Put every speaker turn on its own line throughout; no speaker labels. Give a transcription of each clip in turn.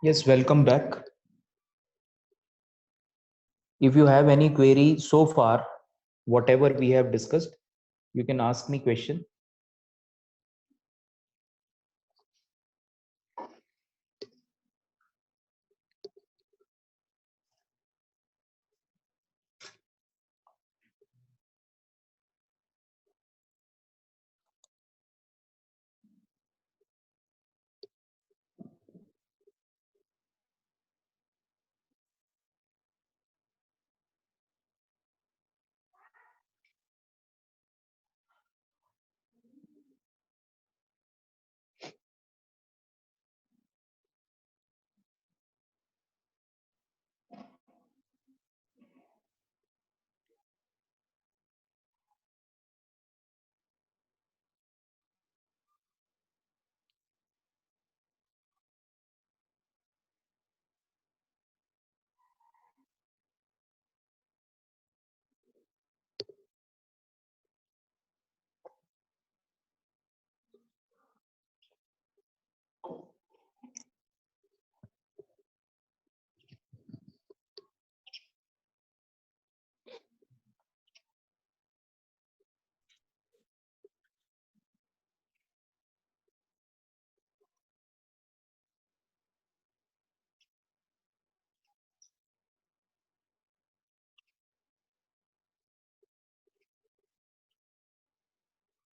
Yes, welcome back. If you have any query so far, whatever we have discussed, you can ask me question.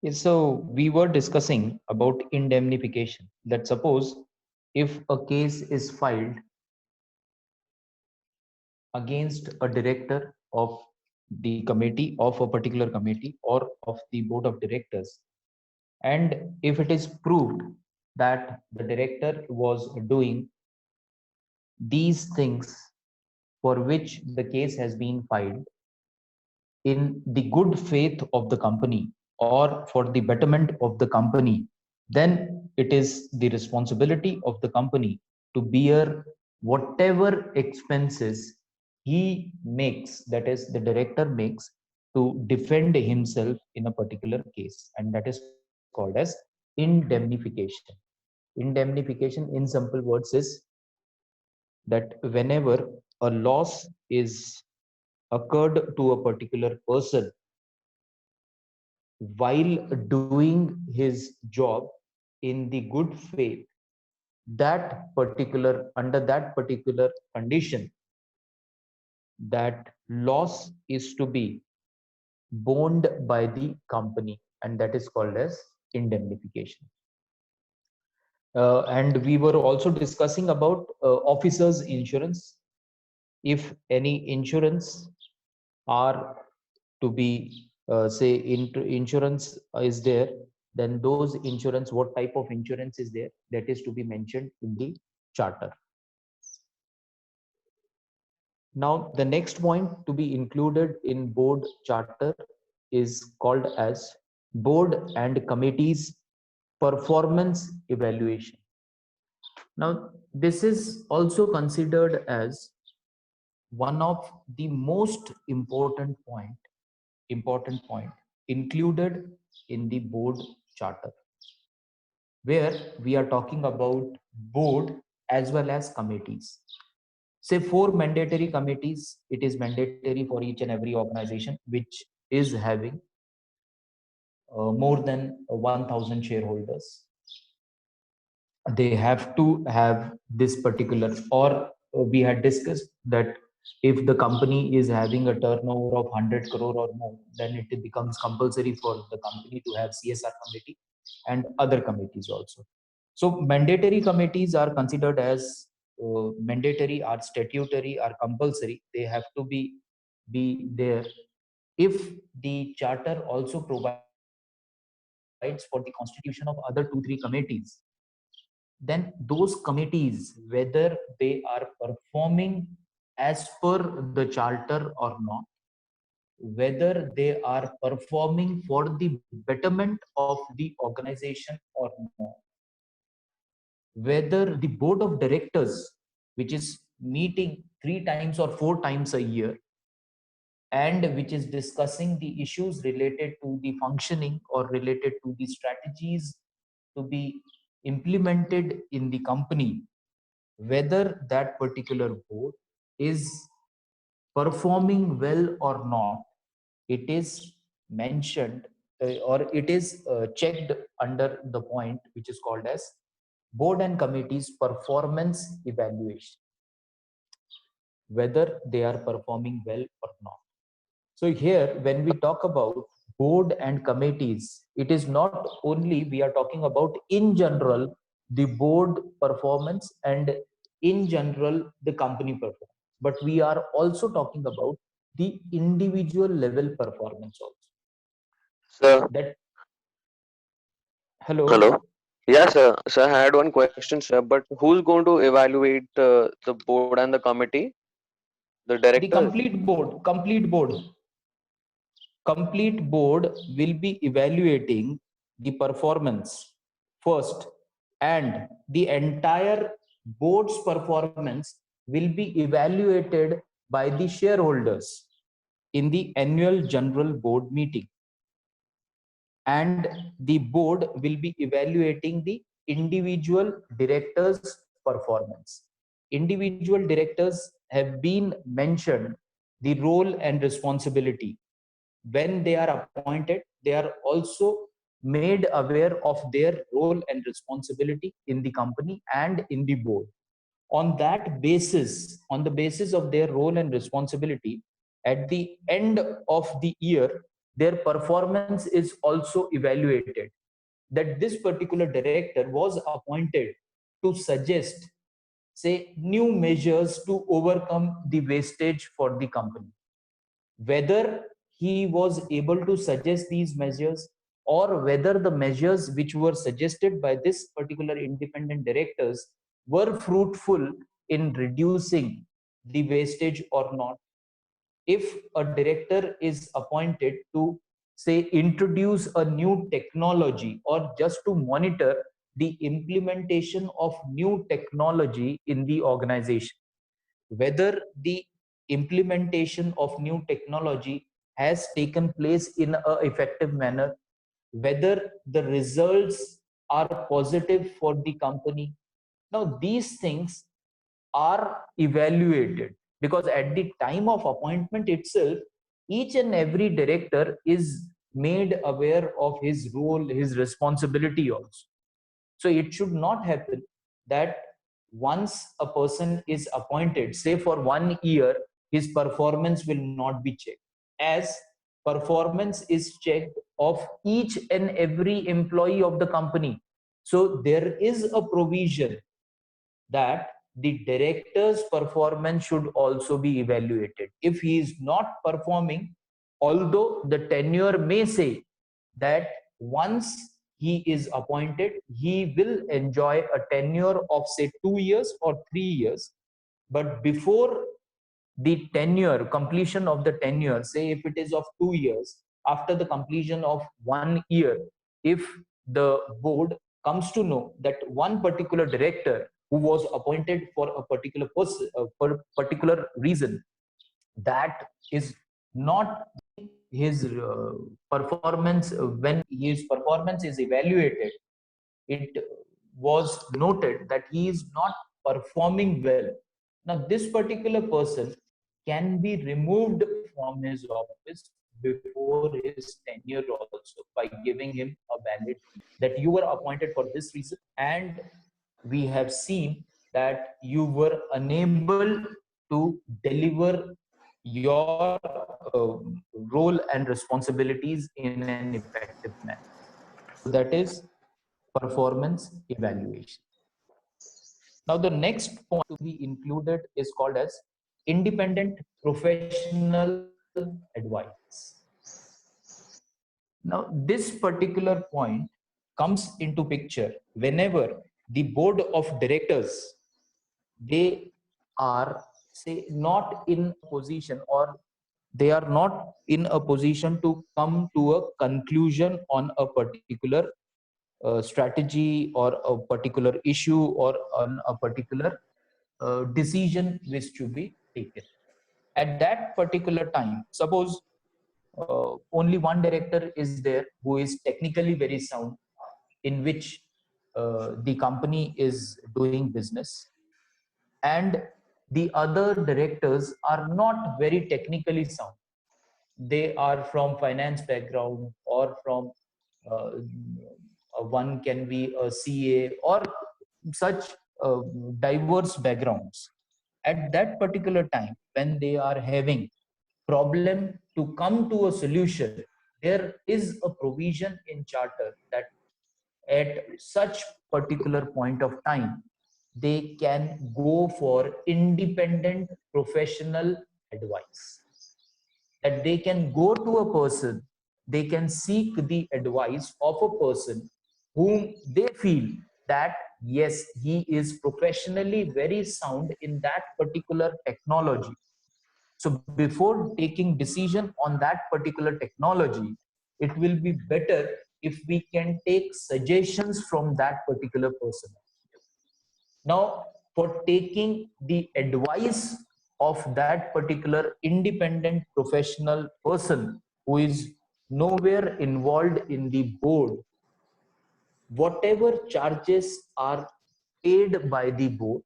Yes, so we were discussing about indemnification. That suppose if a case is filed against a director of the committee of a particular committee or of the board of directors, and if it is proved that the director was doing these things for which the case has been filed in the good faith of the company or for the betterment of the company, then it is the responsibility of the company to bear whatever expenses he makes, that is, the director makes, to defend himself in a particular case. And that is called as indemnification. Indemnification, in simple words, is that whenever a loss is occurred to a particular person while doing his job in the good faith, that particular under that particular condition, that loss is to be borne by the company, and that is called as indemnification. And we were also discussing about officers insurance. If any insurance are to be say insurance is there, then those insurance, what type of insurance is there, that is to be mentioned in the charter. Now the next point to be included in board charter is called as board and committees performance evaluation. Now this is also considered as one of the most important point included in the board charter, where we are talking about board as well as committees. Say for mandatory committees, it is mandatory for each and every organization which is having more than 1000 shareholders. They have to have this particular, or we had discussed that if the company is having a turnover of 100 crore or more, then it becomes compulsory for the company to have CSR committee and other committees also. So mandatory committees are considered as mandatory, are statutory, are compulsory. They have to be there. If the charter also provides for the constitution of other 2 3 committees, then those committees, whether they are performing as per the charter or not, whether they are performing for the betterment of the organization or not, whether the board of directors, which is meeting 3 times or 4 times a year, and which is discussing the issues related to the functioning or related to the strategies to be implemented in the company, whether that particular board is performing well or not. It is mentioned or it is checked under the point which is called as board and committees performance evaluation, whether they are performing well or not. So here, when we talk about board and committees, it is not only we are talking about in general the board performance and in general the company performance, but we are also talking about the individual level performance also.
Sir,
That
hello.
hello,
Yeah, sir. Sir, I had one question, sir. But who's going to evaluate the board and the committee? The
the
directors.
complete board will be evaluating the performance first, and the entire board's performance will be evaluated by the shareholders in the annual general board meeting, and the board will be evaluating the individual directors performance. Individual directors have been mentioned the role and responsibility. When they are appointed, they are also made aware of their role and responsibility in the company and in the board. On that basis, on the basis of their role and responsibility, at the end of the year, their performance is also evaluated. That this particular director was appointed to suggest, say, new measures to overcome the wastage for the company. Whether he was able to suggest these measures, or whether the measures which were suggested by this particular independent directors were fruitful in reducing the wastage or not. If a director is appointed to, say, introduce a new technology or just to monitor the implementation of new technology in the organization, whether the implementation of new technology has taken place in an effective manner, whether the results are positive for the company. Now, these things are evaluated because at the time of appointment itself, each and every director is made aware of his role, his responsibility also. So it should not happen that once a person is appointed, say for 1 year, his performance will not be checked, as performance is checked of each and every employee of the company. So there is a provision that the director's performance should also be evaluated. If he is not performing, although the tenure may say that once he is appointed, he will enjoy a tenure of, say, 2 years or 3 years. But before the tenure, completion of the tenure, say if it is of 2 years, after the completion of 1 year, if the board comes to know that one particular director who was appointed for a particular person, for a particular reason, that is not his performance, when his performance is evaluated, it was noted that he is not performing well. Now, this particular person can be removed from his office before his tenure also by giving him a valid that you were appointed for this reason, and we have seen that you were unable to deliver your role and responsibilities in an effective manner. So that is performance evaluation. Now, the next point to be included is called as independent professional advice. Now, this particular point comes into picture whenever the board of directors, they are, say, not in a position, or they are not in a position to come to a conclusion on a particular strategy or a particular issue or on a particular decision which to be taken. At that particular time, suppose only one director is there who is technically very sound, in which the company is doing business, and the other directors are not very technically sound. They are from finance background, or from uh, one can be a CA, or such diverse backgrounds. At that particular time, when they are having problem to come to a solution, there is a provision in charter that at such particular point of time, they can go for independent professional advice. That they can go to a person, they can seek the advice of a person whom they feel that yes, he is professionally very sound in that particular technology. So before taking decision on that particular technology, it will be better if we can take suggestions from that particular person. Now, for taking the advice of that particular independent professional person who is nowhere involved in the board, whatever charges are paid by the board,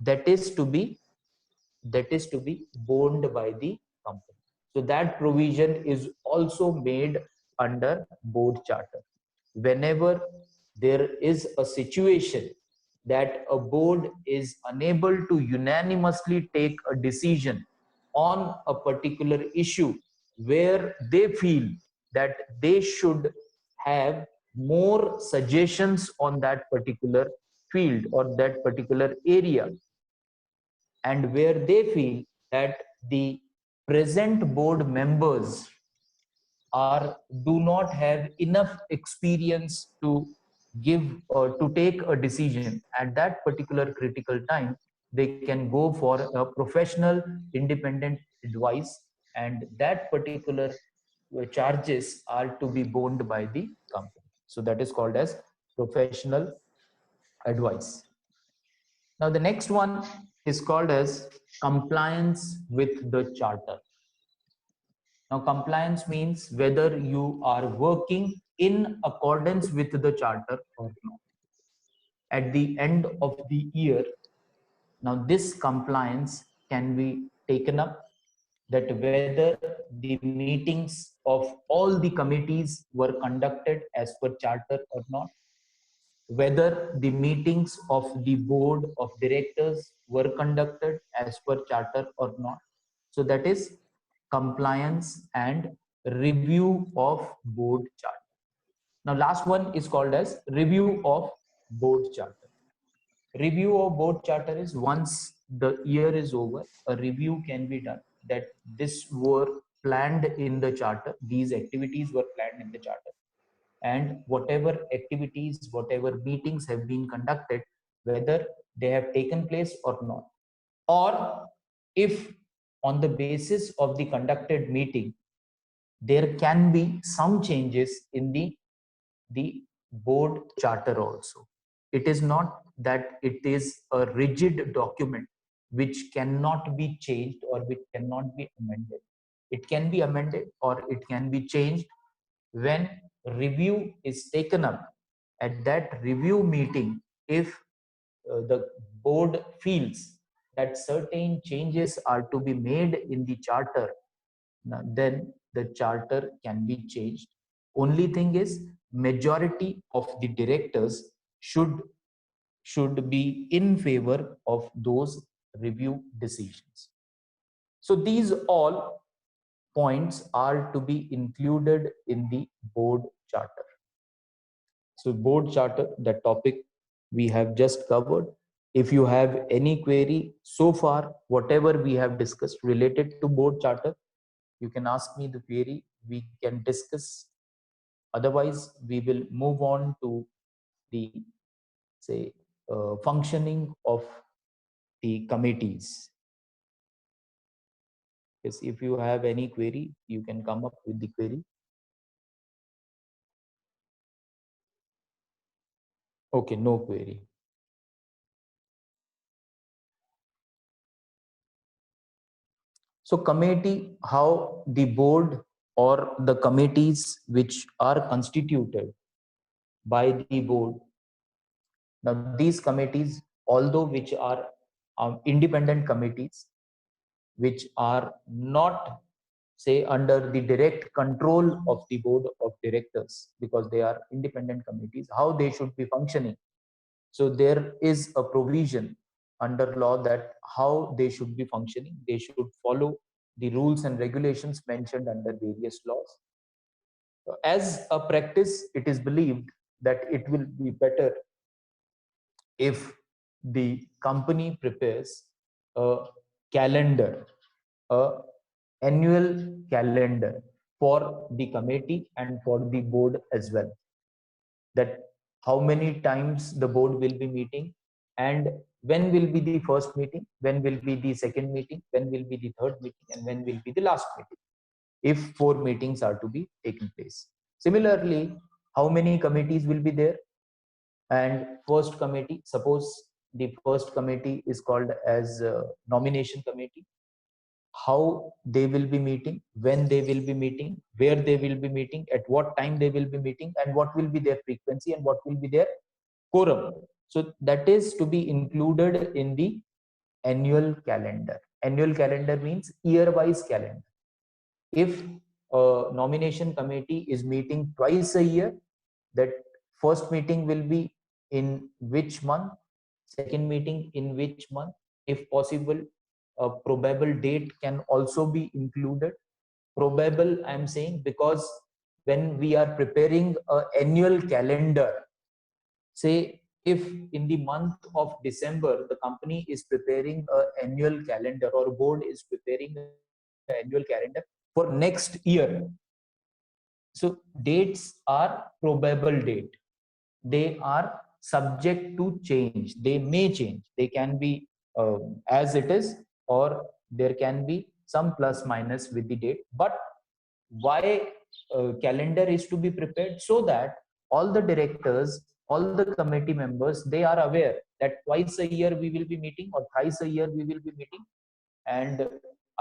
that is to be borne by the company. So that provision is also made under board charter. Whenever there is a situation that a board is unable to unanimously take a decision on a particular issue, where they feel that they should have more suggestions on that particular field or that particular area, and where they feel that the present board members are do not have enough experience to give or to take a decision at that particular critical time, they can go for a professional independent advice, and that particular charges are to be borne by the company. So that is called as professional advice. Now the next one is called as compliance with the charter. Now compliance means whether you are working in accordance with the charter or not. At the end of the year, now this compliance can be taken up, that whether the meetings of all the committees were conducted as per charter or not, whether the meetings of the board of directors were conducted as per charter or not. So that is compliance and review of board charter. Now last one is called as review of board charter. Review of board charter is once the year is over, a review can be done that this were planned in the charter, these activities were planned in the charter, and whatever activities, whatever meetings have been conducted, whether they have taken place or not, or if on the basis of the conducted meeting there can be some changes in the board charter also. It is not that it is a rigid document which cannot be changed or which cannot be amended. It can be amended or it can be changed when review is taken up. At that review meeting, if the board feels that certain changes are to be made in the charter, then the charter can be changed. Only thing is, majority of the directors should be in favor of those review decisions. So these all points are to be included in the board charter. So board charter, that topic we have just covered. If you have any query so far, whatever we have discussed related to board charter, you can ask me the query, we can discuss. Otherwise, we will move on to the, say, functioning of the committees. Yes, if you have any query, you can come up with the query. Okay, no query. So committee, how the board or the committees which are constituted by the board. Now these committees, although which are independent committees which are not, say, under the direct control of the board of directors, because they are independent committees, how they should be functioning. So there is a provision under law that how they should be functioning. They should follow the rules and regulations mentioned under various laws. As a practice, it is believed that it will be better if the company prepares a calendar, a annual calendar for the committee and for the board as well, that how many times the board will be meeting, and when will be the first meeting, when will be the second meeting, when will be the third meeting, and when will be the last meeting, if 4 meetings are to be taken place. Similarly, how many committees will be there, and first committee, suppose the first committee is called as nomination committee, how they will be meeting, when they will be meeting, where they will be meeting, at what time they will be meeting, and what will be their frequency, and what will be their quorum. So that is to be included in the annual calendar. Annual calendar means year-wise calendar. If a nomination committee is meeting twice a year, that first meeting will be in which month, second meeting in which month, if possible a probable date can also be included. Probable, I'm saying, because when we are preparing an annual calendar, say if in the month of December the company is preparing an annual calendar, or board is preparing an annual calendar for next year, so dates are probable date, they are subject to change, they may change, they can be as it is, or there can be some plus minus with the date. But why calendar is to be prepared? So that all the directors, all the committee members, they are aware that twice a year we will be meeting, or thrice a year we will be meeting, and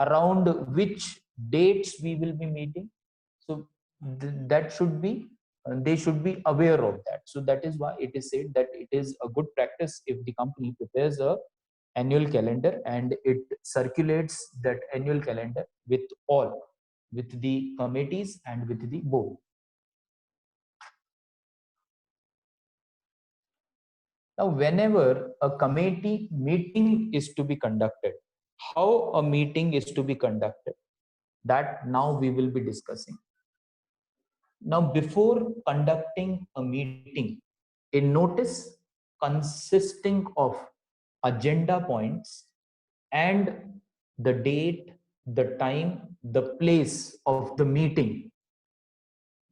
around which dates we will be meeting. So that should be, they should be aware of that. So that is why it is said that it is a good practice if the company prepares a annual calendar and it circulates that annual calendar with all, with the committees and with the board. Now, whenever a committee meeting is to be conducted, how a meeting is to be conducted, that now we will be discussing. Now, before conducting a meeting, a notice consisting of agenda points and the date, the time, the place of the meeting,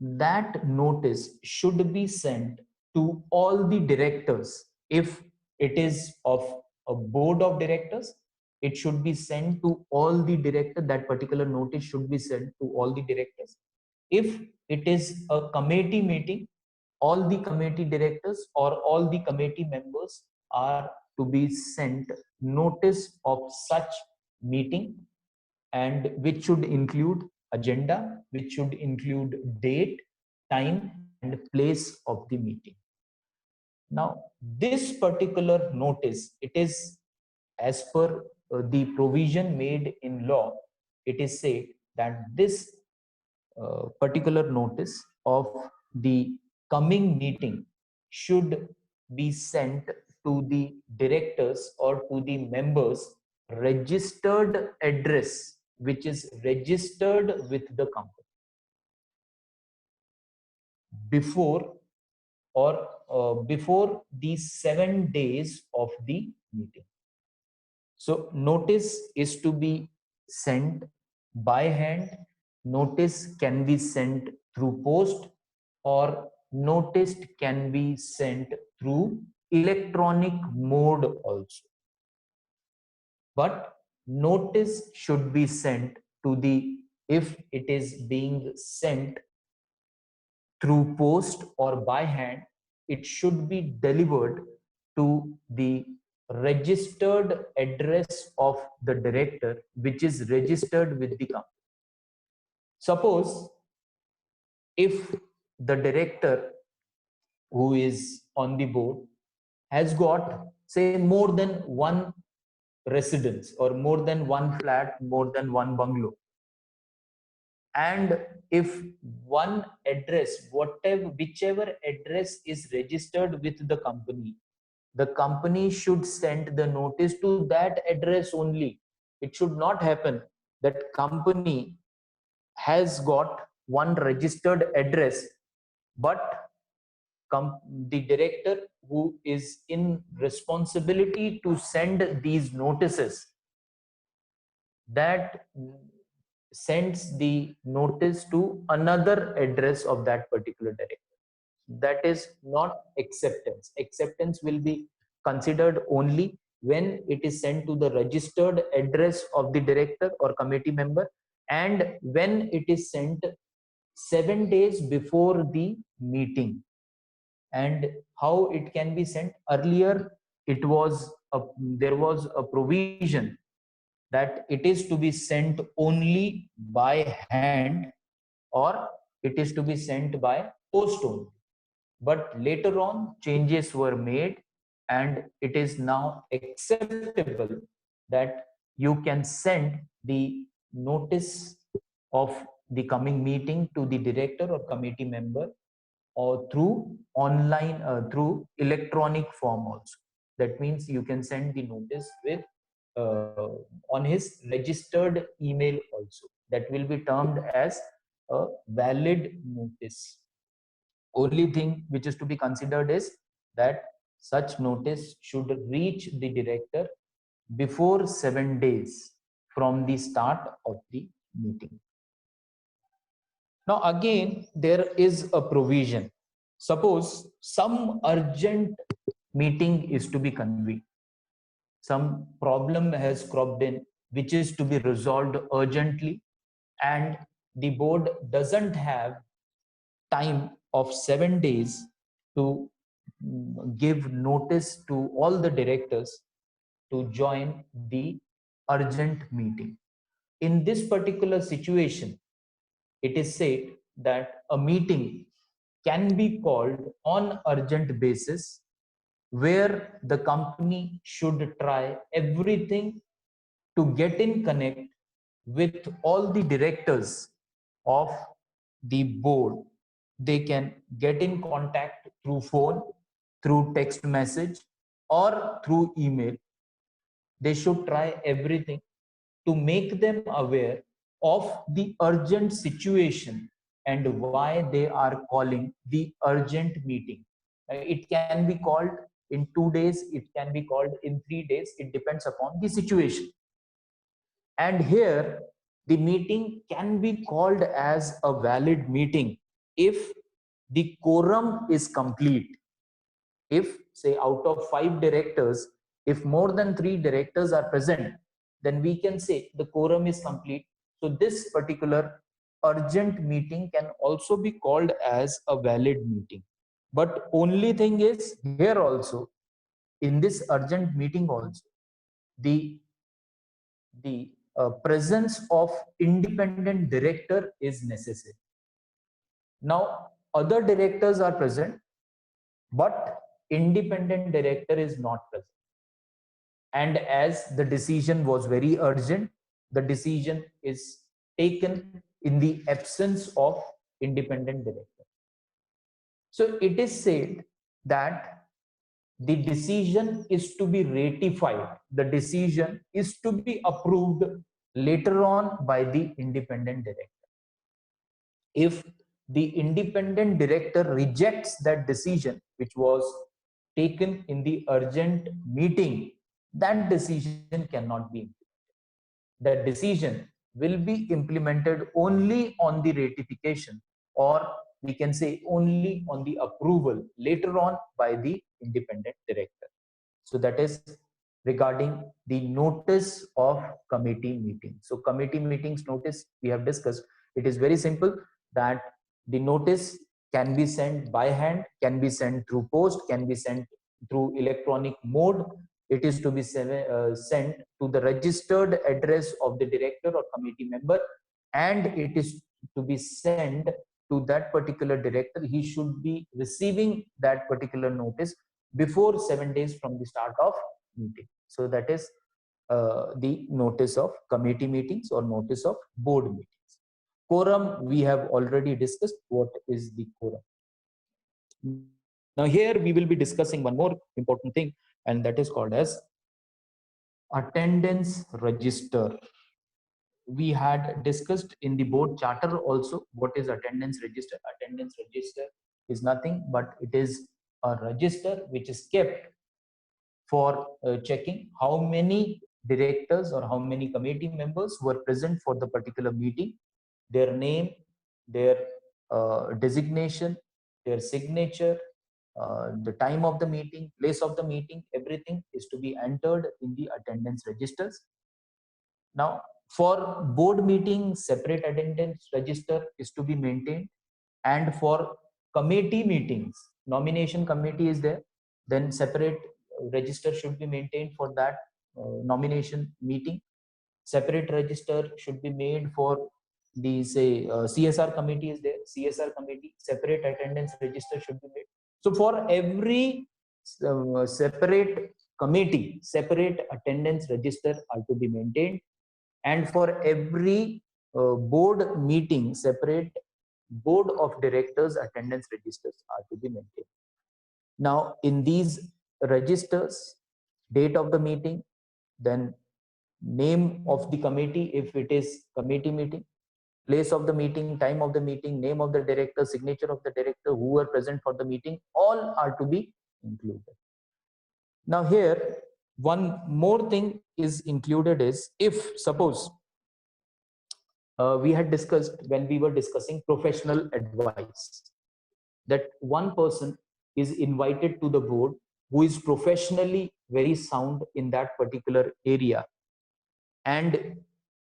that notice should be sent to all the directors. If it is of a board of directors, it should be sent to all the directors. That particular notice should be sent to all the directors. If it is a committee meeting, all the committee directors or all the committee members are to be sent notice of such meeting, and which should include agenda, which should include date, time, and place of the meeting. Now, this particular notice, it is as per the provision made in law, it is said that this particular notice of the coming meeting should be sent to the directors or to the members registered address, which is registered with the company, before or before the 7 days of the meeting. So notice is to be sent by hand. Notice can be sent through post, or notice can be sent through electronic mode also. But notice should be sent to the, if it is being sent through post or by hand, it should be delivered to the registered address of the director, which is registered with the company. Suppose if the director who is on the board has got, say, more than one residence or more than one flat, more than one bungalow. And if one address, whichever address is registered with the company should send the notice to that address only. It should not happen that company has got one registered address, but the director who is in responsibility to send these notices, that sends the notice to another address of that particular director. That is not acceptance. Acceptance will be considered only when it is sent to the registered address of the director or committee member, and when it is sent 7 days before the meeting. And how it can be sent? Earlier there was a provision that it is to be sent only by hand, or it is to be sent by post only. But later on changes were made, and it is now acceptable that you can send the notice of the coming meeting to the director or committee member, or through online, through electronic form also. That means you can send the notice with on his registered email also. That will be termed as a valid notice. Only thing which is to be considered is that such notice should reach the director before 7 days from the start of the meeting. Now again, there is a provision. Suppose some urgent meeting is to be convened. Some problem has cropped in which is to be resolved urgently, and the board doesn't have time of 7 days to give notice to all the directors to join the urgent meeting. In this particular situation, it is said that a meeting can be called on urgent basis, where the company should try everything to get in connect with all the directors of the board. They can get in contact through phone, through text message, or through email. They should try everything to make them aware of the urgent situation and why they are calling the urgent meeting. It can be called in 2 days, it can be called in 3 days, it depends upon the situation. And here the meeting can be called as a valid meeting if the quorum is complete. If, say, out of 5 directors, if more than 3 directors are present, then we can say the quorum is complete. So this particular urgent meeting can also be called as a valid meeting. But only thing is, here also, in this urgent meeting also, the presence of independent director is necessary. Now, other directors are present, but independent director is not present. And as the decision was very urgent, the decision is taken in the absence of independent director. So it is said that the decision is to be ratified, the decision is to be approved later on by the independent director. If the independent director rejects that decision which was taken in the urgent meeting, that decision cannot be implemented. That decision will be implemented only on the ratification, or we can say only on the approval later on by the independent director. So that is regarding the notice of committee meeting. So committee meetings notice we have discussed. It is very simple that the notice can be sent by hand, can be sent through post, can be sent through electronic mode. It is to be sent to the registered address of the director or committee member, and it is to be sent to that particular director. He should be receiving that particular notice before 7 days from the start of meeting. So that is the notice of committee meetings or notice of board meetings. Quorum, we have already discussed what is the quorum. Now here we will be discussing one more important thing, and that is called as attendance register. We had discussed in the board charter also what is attendance register. Attendance register is nothing but it is a register which is kept for checking how many directors or how many committee members were present for the particular meeting, their name, their designation, their signature, the time of the meeting, place of the meeting, everything is to be entered in the attendance registers. Now, for board meeting, separate attendance register is to be maintained, and for committee meetings, nomination committee is there, then separate register should be maintained for that nomination meeting. Separate register should be made for the CSR committee is there, CSR committee, separate attendance register should be made. So for every separate committee, separate attendance register are to be maintained, and for every board meeting, separate board of directors attendance registers are to be maintained. Now in these registers, date of the meeting, then name of the committee if it is committee meeting, place of the meeting, time of the meeting, name of the director, signature of the director, who were present for the meeting, all are to be included. Now here one more thing is included is, if suppose we had discussed when we were discussing professional advice, that one person is invited to the board who is professionally very sound in that particular area, and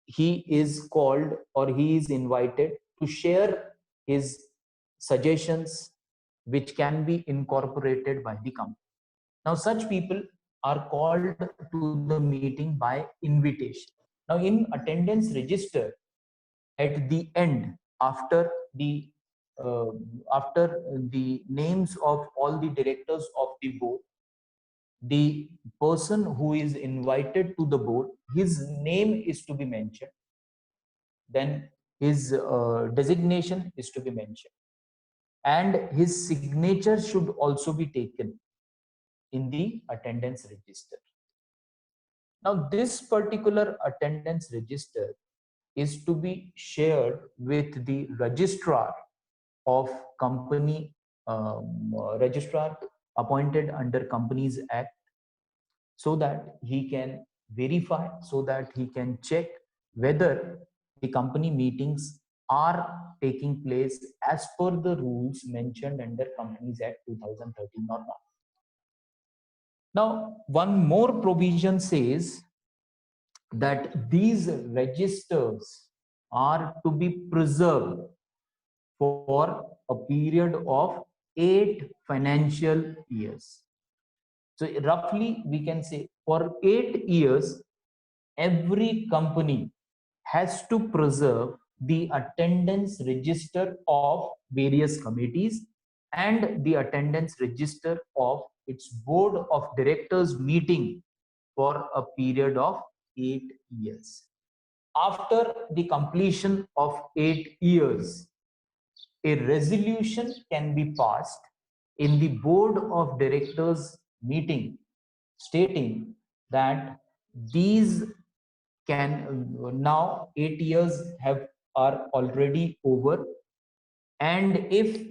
he is called or he is invited to share his suggestions which can be incorporated by the company. Now such people are called to the meeting by invitation. Now in attendance register, at the end, uh, after the names of all the directors of the board, the person who is invited to the board, his name is to be mentioned, then his designation is to be mentioned, and his signature should also be taken in the attendance register. Now this particular attendance register is to be shared with the registrar of company, registrar appointed under Companies Act, so that he can verify, so that he can check whether the company meetings are taking place as per the rules mentioned under Companies Act 2013 or not. Now, one more provision says that these registers are to be preserved for a period of 8 financial years. So roughly we can say for 8 years, every company has to preserve the attendance register of various committees and the attendance register of its board of directors meeting for a period of 8 years. After the completion of 8 years, a resolution can be passed in the board of directors meeting stating that these can now 8 years are already over, and if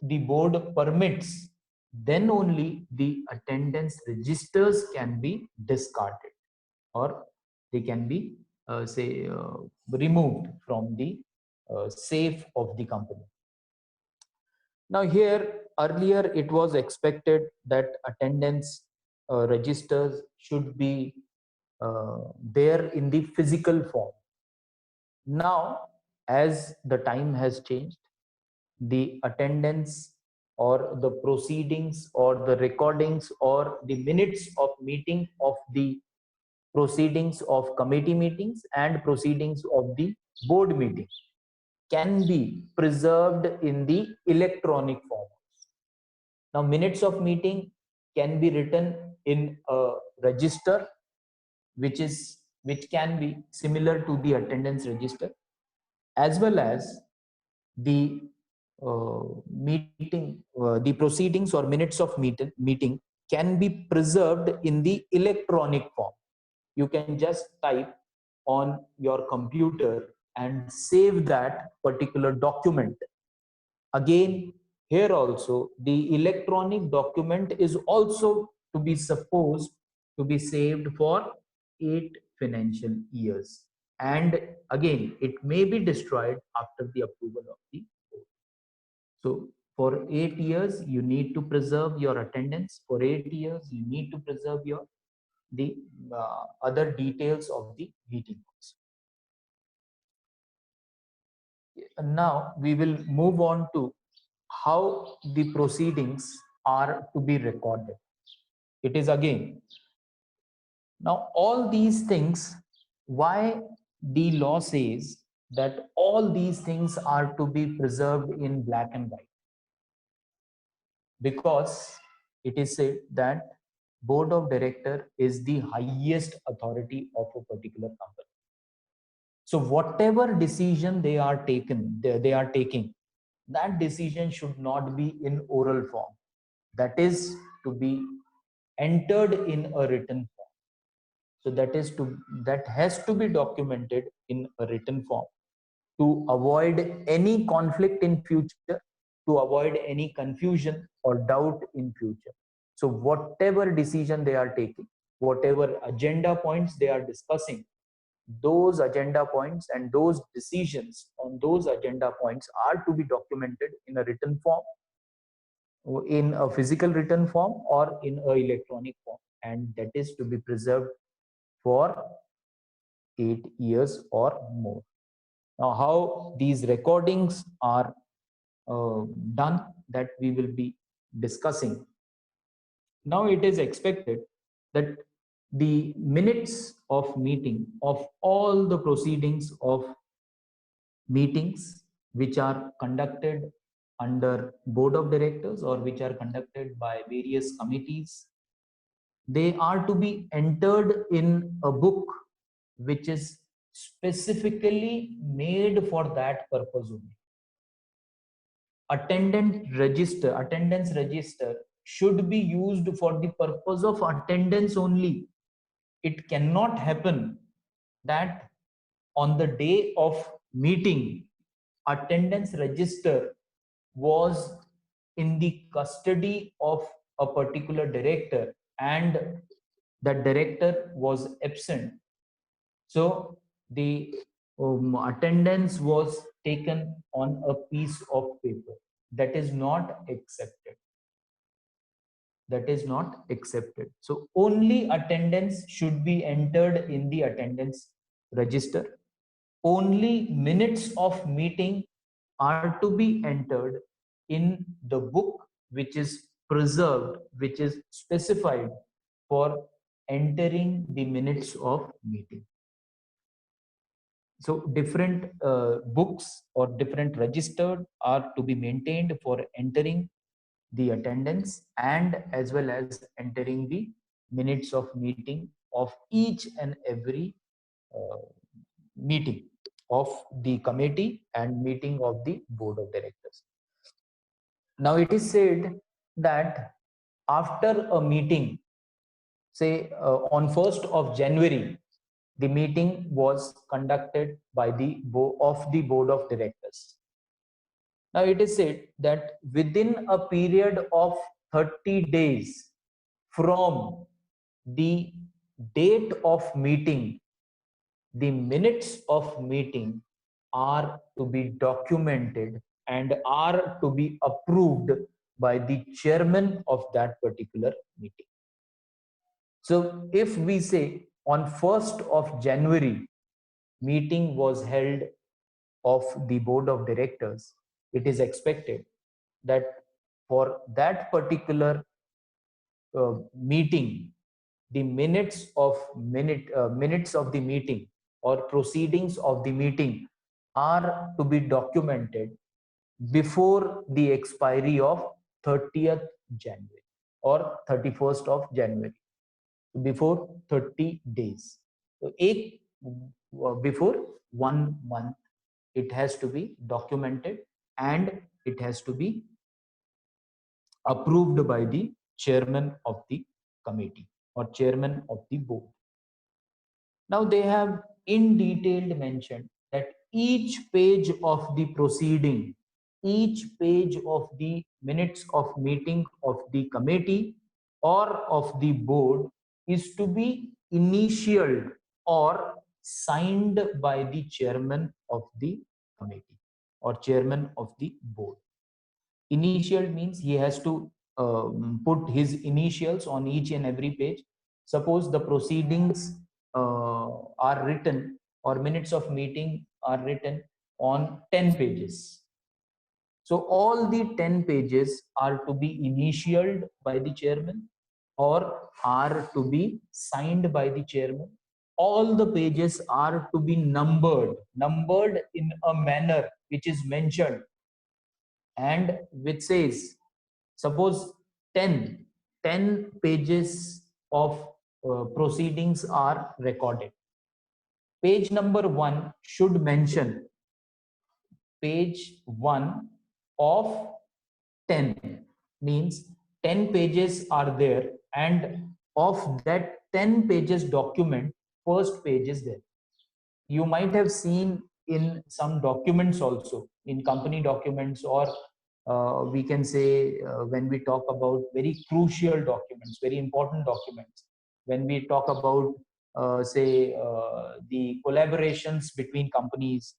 the board permits, then only the attendance registers can be discarded, or they can be removed from the safe of the company. Now here, earlier it was expected that attendance registers should be there in the physical form. Now, as the time has changed, the attendance or the proceedings or the recordings or the minutes of meeting of the proceedings of committee meetings and proceedings of the board meetings can be preserved in the electronic form. Now, minutes of meeting can be written in a register, which can be similar to the attendance register, as well as the the proceedings or minutes of meeting can be preserved in the electronic form. You can just type on your computer and save that particular document. Again, here also the electronic document is also to be supposed to be saved for 8 financial years, and again it may be destroyed after the approval of the board. So for 8 years you need to preserve your attendance. For 8 years you need to preserve your the other details of the meeting. Now we will move on to how the proceedings are to be recorded. It is again, now all these things, why the law says that all these things are to be preserved in black and white? Because it is said that board of director is the highest authority of a particular company. So whatever decision they are taking, that decision should not be in oral form. That is to be entered in a written form. So that has to be documented in a written form to avoid any conflict in future, to avoid any confusion or doubt in future. So whatever decision they are taking, whatever agenda points they are discussing, those agenda points and those decisions on those agenda points are to be documented in a written form, in a physical written form, or in a electronic form, and that is to be preserved for 8 years or more. Now how these recordings are done, that we will be discussing. Now it is expected that the minutes of meeting of all the proceedings of meetings which are conducted under board of directors or which are conducted by various committees, they are to be entered in a book which is specifically made for that purpose only. Attendance register should be used for the purpose of attendance only. It cannot happen that on the day of meeting, attendance register was in the custody of a particular director and the director was absent. So the attendance was taken on a piece of paper. That is not accepted. That is not accepted. So only attendance should be entered in the attendance register. Only minutes of meeting are to be entered in the book which is preserved, which is specified for entering the minutes of meeting. So different books or different registered are to be maintained for entering the attendance and as well as entering the minutes of meeting of each and every uh, meeting of the committee and meeting of the board of directors. Now it is said that after a meeting, say on 1st of January, the meeting was conducted by the board of directors. Now it is said that within a period of 30 days from the date of meeting, the minutes of meeting are to be documented and are to be approved by the chairman of that particular meeting. So if we say on 1st of January, meeting was held of the board of directors, it is expected that for that particular meeting, the minutes of the meeting or proceedings of the meeting are to be documented before the expiry of 30th January or 31st of January, before 30 days. before 1 month it has to be documented and it has to be approved by the chairman of the committee or chairman of the board. Now they have in detail mentioned that each page of the proceeding, each page of the minutes of meeting of the committee or of the board is to be initialed or signed by the chairman of the committee or chairman of the board. Initial means he has to put his initials on each and every page. Suppose the proceedings are written or minutes of meeting are written on 10 pages. So all the 10 pages are to be initialed by the chairman or are to be signed by the chairman. All the pages are to be numbered in a manner which is mentioned and which says, suppose 10 pages of proceedings are recorded. Page number 1 should mention page 1 of 10, means 10 pages are there, and of that 10 pages document, first page is there. You might have seen in some documents also, in company documents, or we can say when we talk about very crucial documents, very important documents, when we talk about the collaborations between companies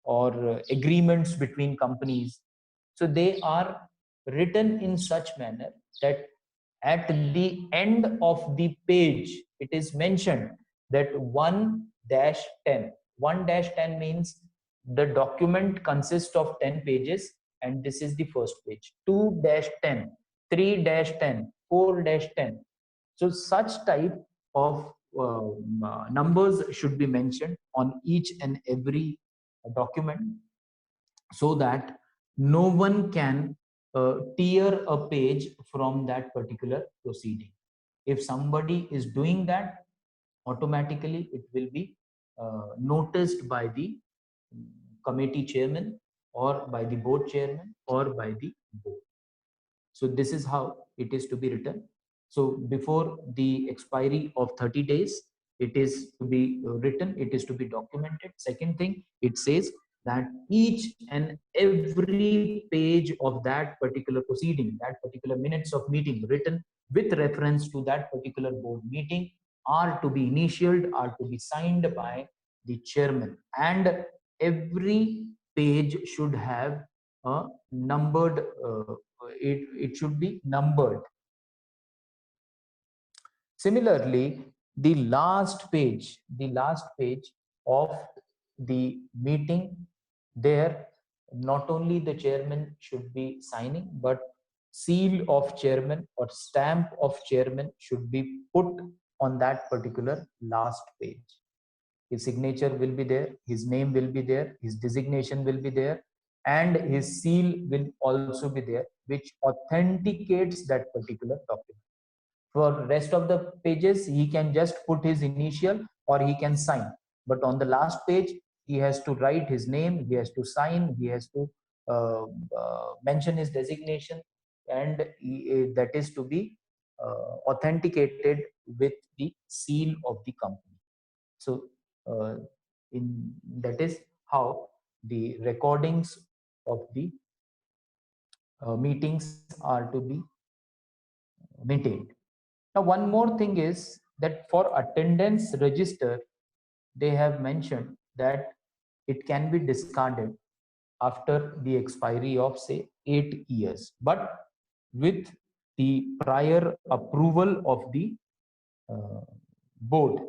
or agreements between companies. So they are written in such manner that at the end of the page it is mentioned that 1-10. 1-10 means the document consists of 10 pages and this is the first page. 2-10, 3-10, 4-10. So such type of numbers should be mentioned on each and every document so that no one can tear a page from that particular proceeding. If somebody is doing that, automatically it will be noticed by the committee chairman or by the board chairman or by the board. So this is how it is to be written. So before the expiry of 30 days, it is to be written, it is to be documented. Second thing, it says that each and every page of that particular proceeding, that particular minutes of meeting written with reference to that particular board meeting are to be initialed, are to be signed by the chairman, and every page should have a numbered it should be numbered. Similarly, the last page of the meeting, there not only the chairman should be signing, but seal of chairman or stamp of chairman should be put on that particular last page. His signature will be there, his name will be there, his designation will be there, and his seal will also be there, which authenticates that particular document. For rest of the pages, he can just put his initial or he can sign. But on the last page, he has to write his name, he has to sign, he has to mention his designation, and that is to be authenticated with the seal of the company. So that is how the recordings of the meetings are to be maintained. Now, one more thing is that for attendance register, they have mentioned that it can be discarded after the expiry of say 8 years, but with the prior approval of the board.